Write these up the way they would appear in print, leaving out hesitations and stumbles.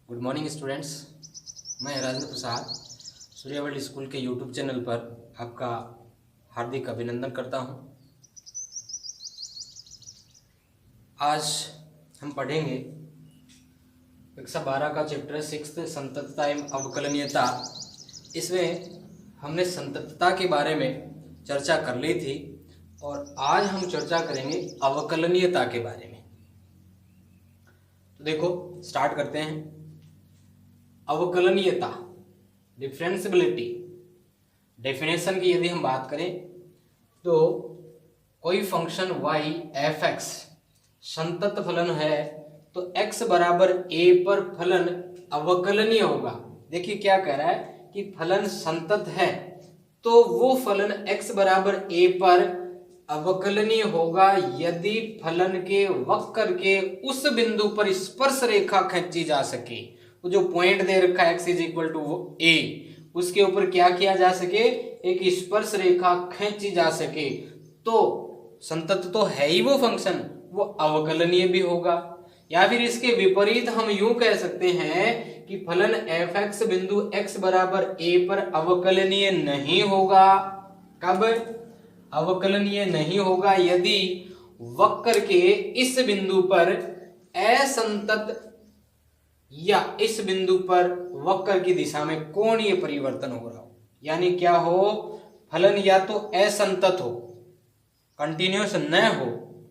Good morning students. मैं Rajendra Prasad सूर्यवर्ल्ड school के YouTube channel पर आपका हार्दिक अभिनंदन करता हूं। आज हम पढ़ेंगे कक्षा 12 का चैप्टर 6 संततता एवं अवकलनीयता। इसमें हमने संततता के बारे में चर्चा कर ली थी और आज हम चर्चा करेंगे अवकलनीयता के बारे में। तो देखो स्टार्ट करते हैं। अवकलनीयता, डिफरेंशिएबिलिटी, डेफिनेशन की यदि हम बात करें तो कोई फंक्शन y f(x) संतत फलन है तो x बराबर a पर फलन अवकलनीय होगा। देखिए क्या कह रहा है कि फलन संतत है तो वो फलन x बराबर a पर अवकलनीय होगा यदि फलन के वक्र के उस बिंदु पर स्पर्श रेखा खींची जा सके। वो जो पॉइंट दे रखा है x इक्वल टू a, उसके ऊपर क्या किया जा सके, एक स्पर्श रेखा खींची जा सके तो संतत तो है ही वो फंक्शन, वो अवकलनीय भी होगा। या फिर इसके विपरीत हम यूं कह सकते हैं कि फलन f(x) बिंदु x बराबर a पर अवकलनीय नहीं होगा। कब अवकलनीय नहीं होगा? यदि वक्र के इस बिंदु पर असंतत या इस बिंदु पर वक्र की दिशा में कोणीय परिवर्तन हो रहा हो। यानी क्या हो, फलन या तो असंतत हो, कंटिन्यूअस न हो,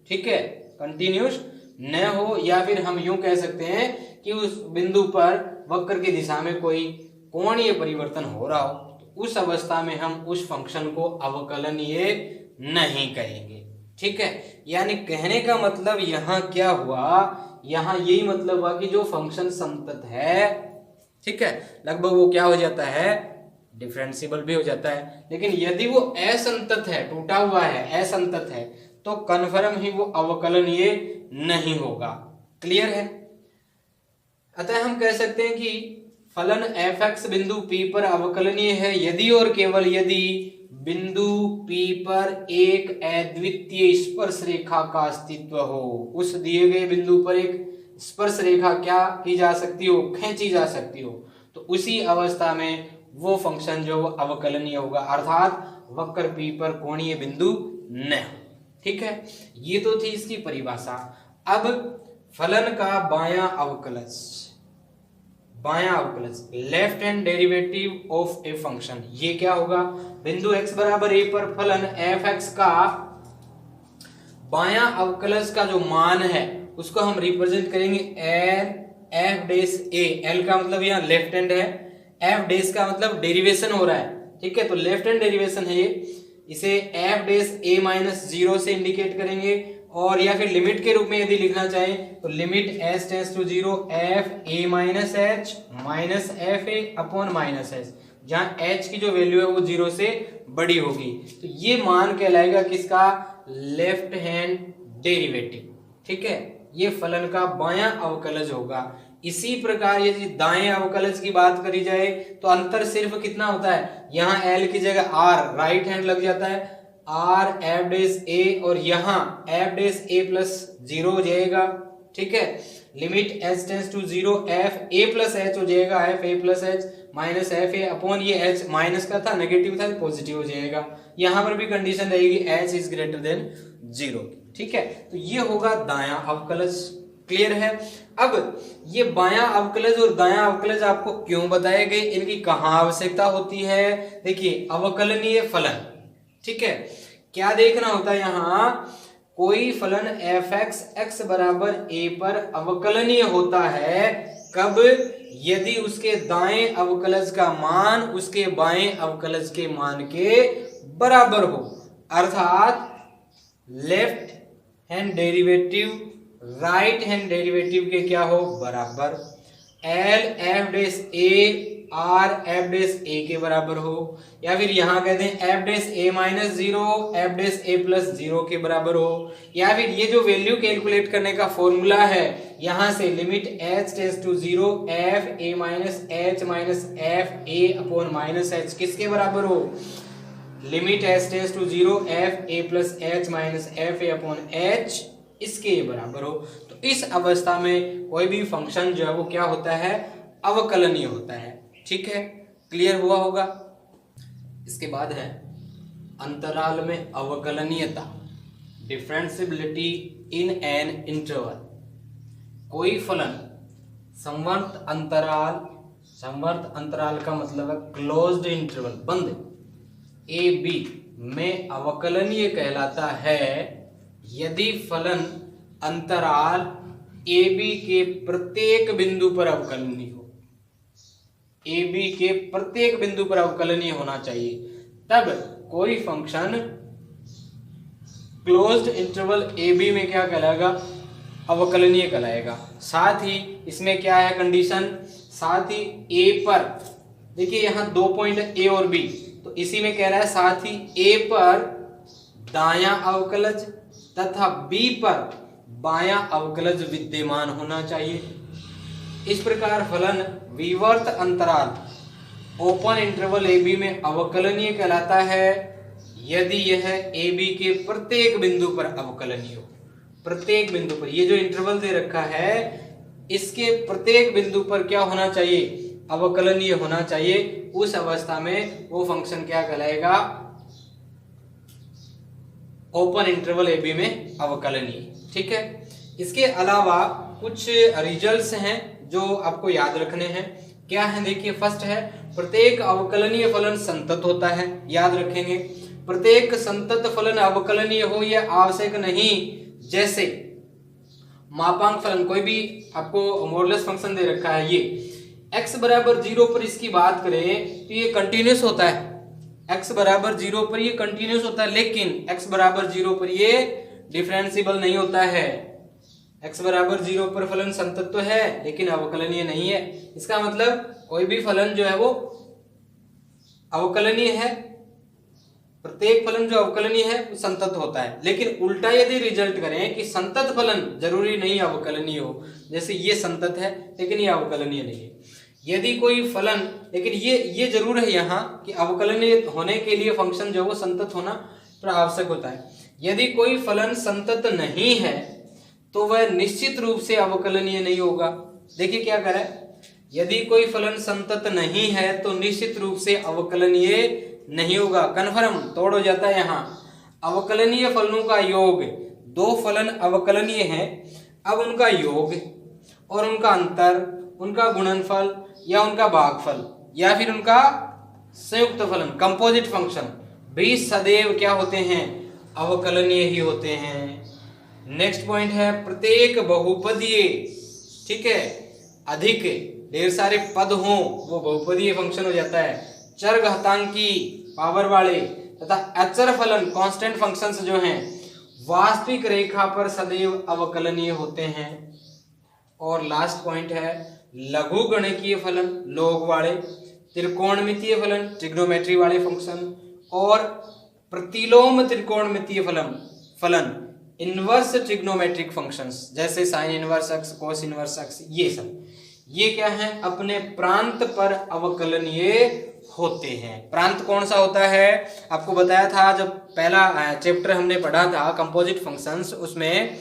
ठीक है, कंटिन्यूअस न हो, या फिर हम यूं कह सकते हैं कि उस बिंदु पर वक्र की दिशा में कोई कोणीय परिवर्तन हो रहा हो। तो उस अवस्था में हम उस फंक्शन को अवकलनीय नहीं कहेंगे, ठीक है। यानी कहने का मतलब यहां क्या हुआ, यहां यही मतलब हुआ कि जो फंक्शन संतत है, ठीक है, लगभग वो क्या हो जाता है, डिफरेंशिएबल भी हो जाता है। लेकिन यदि वो असंतत है, टूटा हुआ है, असंतत है, तो कन्फर्म ही वो अवकलनीय नहीं होगा। क्लियर है? अतः हम कह सकते हैं कि फलन f(x) बिंदु P पर अवकलनीय है यदि और केवल यदि बिंदु P पर एक अद्वितीय स्पर्श रेखा का अस्तित्व हो। उस दिए गए बिंदु पर एक स्पर्श रेखा क्या की जा सकती हो, खींची जा सकती हो, तो उसी अवस्था में वो फंक्शन जो अवकलनीय होगा, अर्थात वक्र P पर कोणीय बिंदु न हो। ठीक है, ये तो थी इसकी परिभाषा। अब फलन का बायां अवकलज, left hand derivative of a function, ये क्या होगा, बिंदु x बराबर a पर फलन f(x) का बायां अवकलज का जो मान है उसको हम रिप्रेजेंट करेंगे f'(a). l का मतलब यहाँ लेफ्ट हैंड है, f' का मतलब डेरिवेशन हो रहा है, ठीक है, तो लेफ्ट हैंड डेरिवेशन है ये। इसे f'(a-0) से इंडिकेट करेंगे, और या फिर लिमिट के रूप में यदि लिखना चाहें तो limit s tends to 0 f(a - h) minus f(a) upon -h, जहां h की जो वैल्यू है वो 0 से बड़ी होगी। तो ये मान कहलाएगा किसका, लेफ्ट हैंड डेरिवेटिव, ठीक है, ये फलन का बायां अवकलज होगा। इसी प्रकार यदि दाएं अवकलज की बात करी जाए तो अंतर सिर्फ कितना होता है, यहाँ l की जगह r राइट हैंड लग जाता है, r f'(a) और यहाँ f'(a+0) हो जाएगा, ठीक है। Limit h tends to 0 f(a+h) हो जाएगा, f(a+h) माइनस f(a) अपॉन ये h माइनस का था, नेगेटिव था, पॉजिटिव हो जाएगा। यहाँ पर भी कंडीशन रहेगी h इज ग्रेटर देन 0, ठीक है। तो ये होगा दायां अवकलज। क्लियर है? अब ये बायां अवकलज और दायां अवकलज आपको क्यों बताए गए, इनकी कहाँ आवश्यकता होती है? देखिए अवकलनीय फलन, ठीक है, क्या देखना होता है यहाँ, कोई फलन f(x) x बराबर a पर अवकलनीय होता है कब, यदि उसके दाएं अवकलज का मान उसके बाएं अवकलज के मान के बराबर हो, अर्थात left hand derivative right hand derivative के क्या हो, बराबर। l f'(a) r f'(a) के बराबर हो, या फिर यहाँ कहते हैं f'(a-0) f'(a+0) के बराबर हो, या फिर ये जो वैल्यू कैलकुलेट करने का फॉर्मूला है, यहाँ से limit h tends to 0 f(a-h) minus f(a) upon -h किसके बराबर हो, limit h tends to 0 f(a+h) minus f(a) upon h इसके बराबर हो। तो इस अवस्था में कोई भी फंक्शन जो है वो क्या होता है, अवकलनीय होता है। ठीक है, क्लियर हुआ होगा। इसके बाद है अंतराल में अवकलनीयता, डिफरेंशिएबिलिटी इन एन इंटरवल। कोई फलन संवर्त अंतराल का मतलब है क्लोज्ड इंटरवल, बंद, ए बी में अवकलनीय कहलाता है यदि फलन अंतराल ए बी के प्रत्येक बिंदु पर अवकलनीय हो। ए बी के प्रत्येक बिंदु पर अवकलनीय होना चाहिए, तब कोई function closed interval A B में क्या कहलाएगा, अवकलनीय कहलाएगा। साथ ही इसमें क्या है कंडीशन, साथ ही ए पर, देखिए यहाँ 2 पॉइंट ए और बी, तो इसी में कह रहा है साथ ही ए पर दायां अवकलज तथा बी पर बायां अवकलज विद्यमान होना चाहिए। इस प्रकार फलन विवर्त अंतराल ओपन इंटरवल ए बी में अवकलनीय कहलाता है यदि यह ए बी के प्रत्येक बिंदु पर अवकलनीय हो। प्रत्येक बिंदु पर, ये जो इंटरवल दे रखा है इसके प्रत्येक बिंदु पर क्या होना चाहिए, अवकलनीय होना चाहिए। उस अवस्था में वो फंक्शन क्या कहलाएगा, ओपन इंटरवल ए बी में अवकलनीय। ठीक है, इसके अलावा कुछ रिजल्ट्स हैं जो आपको याद रखने हैं। क्या है, देखिए फर्स्ट है प्रत्येक अवकलनीय फलन संतत होता है, याद रखेंगे। प्रत्येक संतत फलन अवकलनीय हो यह आवश्यक नहीं, जैसे मापांक फलन, कोई भी आपको मॉडुलस फंक्शन दे रखा है, ये x बराबर 0 पर इसकी बात करें तो ये कंटिन्यूस होता है। x बराबर 0 पर ये कंटिन्यूस होता है, लेकिन x बराबर 0 पर ये डिफरेंशिएबल नहीं होता है। x बराबर 0 पर फलन संतत तो है लेकिन अवकलनीय नहीं है। इसका मतलब कोई भी फलन जो है वो अवकलनीय है, प्रत्येक फलन जो अवकलनीय है वो संतत होता है। लेकिन उल्टा यदि रिजल्ट करें कि संतत फलन जरूरी नहीं अवकलनीय हो, जैसे ये संतत है लेकिन ये अवकलनीय नहीं है। यदि कोई फलन, लेकिन ये जरूर है यहाँ कि अवकलनीय होने के लिए फंक्शन जो है वो संतत होना आवश्यक होता है। यदि कोई फलन संतत नहीं है तो वह निश्चित रूप से अवकलनीय नहीं होगा। देखिए क्या कह रहा है, यदि कोई फलन संतत नहीं है तो निश्चित रूप से अवकलनीय नहीं होगा। कन्फर्म तोड़ हो जाता है यहाँ। अवकलनीय फलनों का योग, दो फलन अवकलनीय हैं, अब उनका योग और उनका अंतर, उनका गुणनफल या उनका भागफल या फिर उनका संयुक्त फलन, कंपोजिट फंक्शन भी सदैव क्या होते हैं, अवकलनीय ही होते हैं। नेक्स्ट पॉइंट है प्रत्येक बहुपदीय, ठीक है, अधिक ढेर सारे पद हों वो बहुपदीय फंक्शन हो जाता है। चर घातांकी पावर वाले तथा अचर फलन कांस्टेंट फंक्शंस जो हैं वास्तविक रेखा पर सदैव अवकलनीय होते हैं। और लास्ट पॉइंट है लघु गणकीय फलन लॉग वाले, त्रिकोणमितीय फलन ट्रिग्नोमेट्री वाले फंक्शन और प्रतिलोम त्रिकोणमितीय फलन इनवर्स ट्रिग्नोमेट्रिक फंक्शंस जैसे sine inverse x, cos inverse x, ये सब ये क्या है, अपने प्रांत पर अवकलनीय होते हैं। प्रांत कौन सा होता है, आपको बताया था जब पहला चैप्टर हमने पढ़ा था कंपोजिट फंक्शंस, उसमें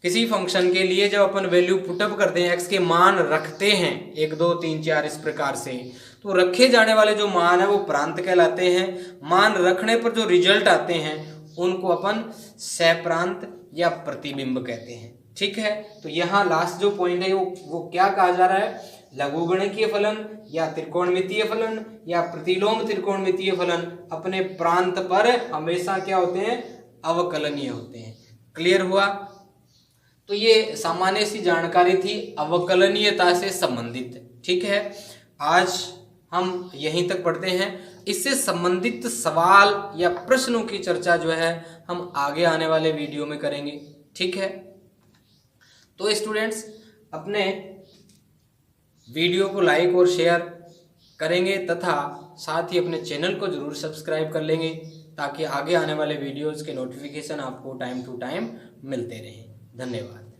किसी फंक्शन के लिए जब अपन वैल्यू पुटअप करते हैं, एक्स के मान रखते हैं 1 2 3 4 इस प्रकार से, तो रखे जाने वाले जो मान है वो प्रांत कहलाते हैं। मान रखने पर जो रिजल्ट आते हैं उनको अपन सहप्रांत या प्रतिबिंब कहते हैं। ठीक है, तो यहाँ लास्ट जो पॉइंट है वो क्या कहा जा रहा है, लघुगणकीय फलन या त्रिकोणमितीय फलन या प्रतिलोम त्रिकोणमितीय फलन अपने प्रांत पर हमेशा क्या होते हैं, अवकलनीय होते हैं। क्लियर हुआ। तो ये सामान्य सी जानकारी थी अवकलनीयता से संबंधित। ठीक है, आज हम यहीं तक पढ़ते हैं। इससे संबंधित सवाल या प्रश्नों की चर्चा जो है हम आगे आने वाले वीडियो में करेंगे। ठीक है, तो स्टूडेंट्स अपने वीडियो को लाइक और शेयर करेंगे तथा साथ ही अपने चैनल को जरूर सब्सक्राइब कर लेंगे ताकि आगे आने वाले वीडियोस के नोटिफिकेशन आपको टाइम टू टाइम मिलते रहें। धन्यवाद।